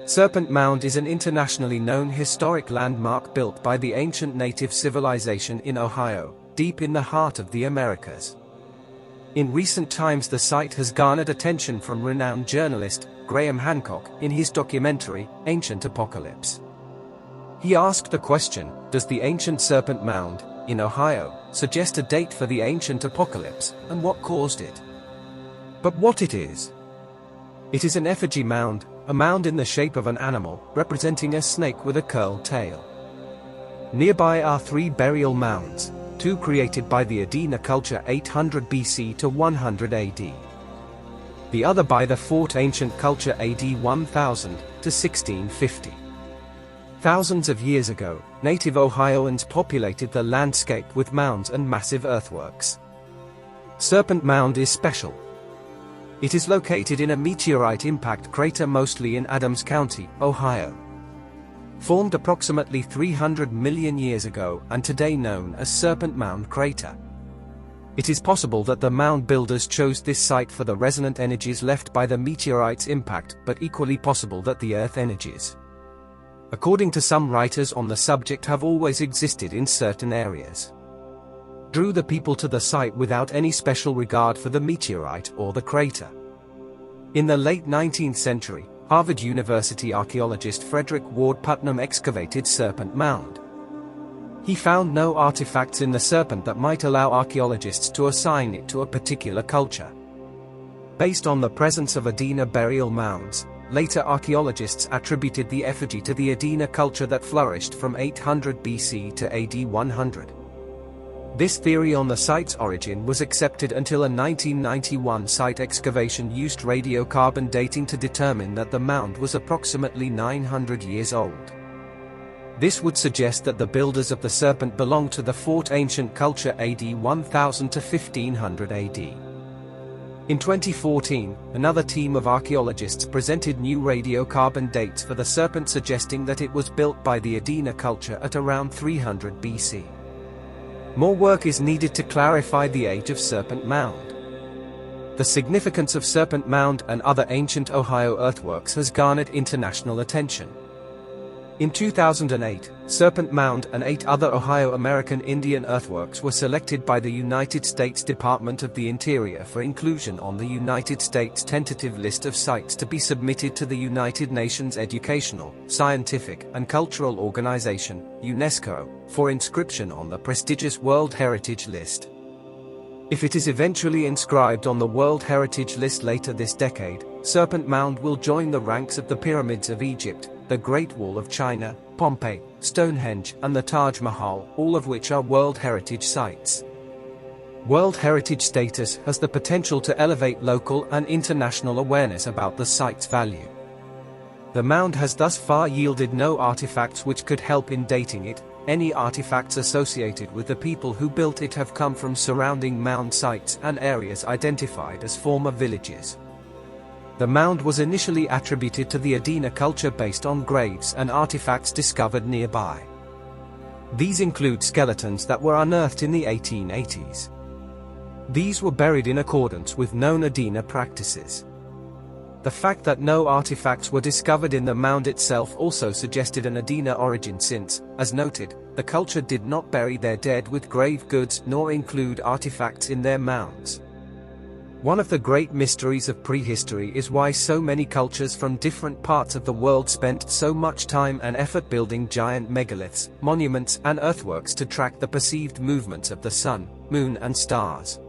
Serpent Mound is an internationally known historic landmark built by the ancient native civilization in Ohio, deep in the heart of the Americas. In recent times the site has garnered attention from renowned journalist Graham Hancock in his documentary, Ancient Apocalypse. He asked the question, does the ancient Serpent Mound, in Ohio, suggest a date for the ancient apocalypse, and what caused it? But what it is? It is an effigy mound, a mound in the shape of an animal, representing a snake with a curled tail. Nearby are three burial mounds, two created by the Adena culture 800 BC to 100 AD. The other by the Fort Ancient culture AD 1000 to 1650. Thousands of years ago, native Ohioans populated the landscape with mounds and massive earthworks. Serpent Mound is special. It is located in a meteorite impact crater mostly in Adams County, Ohio. Formed approximately 300 million years ago and today known as Serpent Mound Crater. It is possible that the mound builders chose this site for the resonant energies left by the meteorite's impact, but equally possible that the Earth energies, according to some writers on the subject, have always existed in certain areas, drew the people to the site without any special regard for the meteorite or the crater. In the late 19th century, Harvard University archaeologist Frederick Ward Putnam excavated Serpent Mound. He found no artifacts in the serpent that might allow archaeologists to assign it to a particular culture. Based on the presence of Adena burial mounds, later archaeologists attributed the effigy to the Adena culture that flourished from 800 BC to AD 100. This theory on the site's origin was accepted until a 1991 site excavation used radiocarbon dating to determine that the mound was approximately 900 years old. This would suggest that the builders of the serpent belonged to the Fort Ancient culture AD 1000 to 1500 AD. In 2014, another team of archaeologists presented new radiocarbon dates for the serpent, suggesting that it was built by the Adena culture at around 300 BC. More work is needed to clarify the age of Serpent Mound. The significance of Serpent Mound and other ancient Ohio earthworks has garnered international attention. In 2008, Serpent Mound and 8 other Ohio American Indian earthworks were selected by the United States Department of the Interior for inclusion on the United States tentative list of sites to be submitted to the United Nations Educational, Scientific, and Cultural Organization, UNESCO, for inscription on the prestigious World Heritage List. If it is eventually inscribed on the World Heritage List later this decade, Serpent Mound will join the ranks of the Pyramids of Egypt, the Great Wall of China, Pompeii, Stonehenge, and the Taj Mahal, all of which are World Heritage Sites. World Heritage status has the potential to elevate local and international awareness about the site's value. The mound has thus far yielded no artifacts which could help in dating it. Any artifacts associated with the people who built it have come from surrounding mound sites and areas identified as former villages. The mound was initially attributed to the Adena culture based on graves and artifacts discovered nearby. These include skeletons that were unearthed in the 1880s. These were buried in accordance with known Adena practices. The fact that no artifacts were discovered in the mound itself also suggested an Adena origin since, as noted, the culture did not bury their dead with grave goods nor include artifacts in their mounds. One of the great mysteries of prehistory is why so many cultures from different parts of the world spent so much time and effort building giant megaliths, monuments, and earthworks to track the perceived movements of the sun, moon, and stars.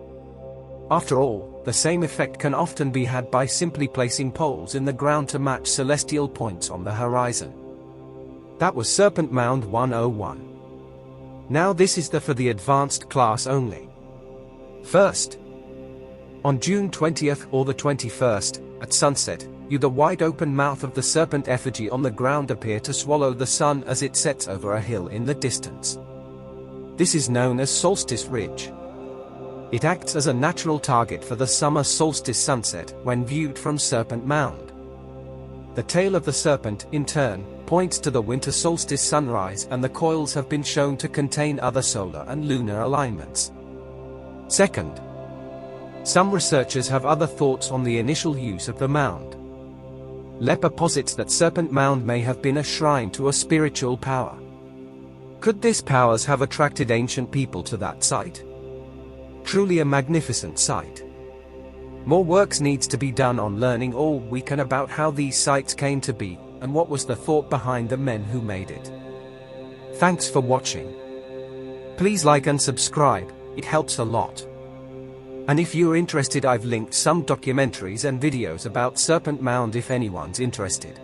After all, the same effect can often be had by simply placing poles in the ground to match celestial points on the horizon. That was Serpent Mound 101. Now this is for the advanced class only. First, on June 20th or the 21st, at sunset, the wide open mouth of the serpent effigy on the ground appear to swallow the sun as it sets over a hill in the distance. This is known as Solstice Ridge. It acts as a natural target for the summer solstice sunset when viewed from Serpent Mound. The tail of the serpent, in turn, points to the winter solstice sunrise, and the coils have been shown to contain other solar and lunar alignments. Second, some researchers have other thoughts on the initial use of the mound. Lepper posits that Serpent Mound may have been a shrine to a spiritual power. Could this powers have attracted ancient people to that site? Truly a magnificent sight. More works needs to be done on learning all we can about how these sites came to be, and what was the thought behind the men who made it. Thanks for watching. Please like and subscribe, it helps a lot. And if you're interested, I've linked some documentaries and videos about Serpent Mound if anyone's interested.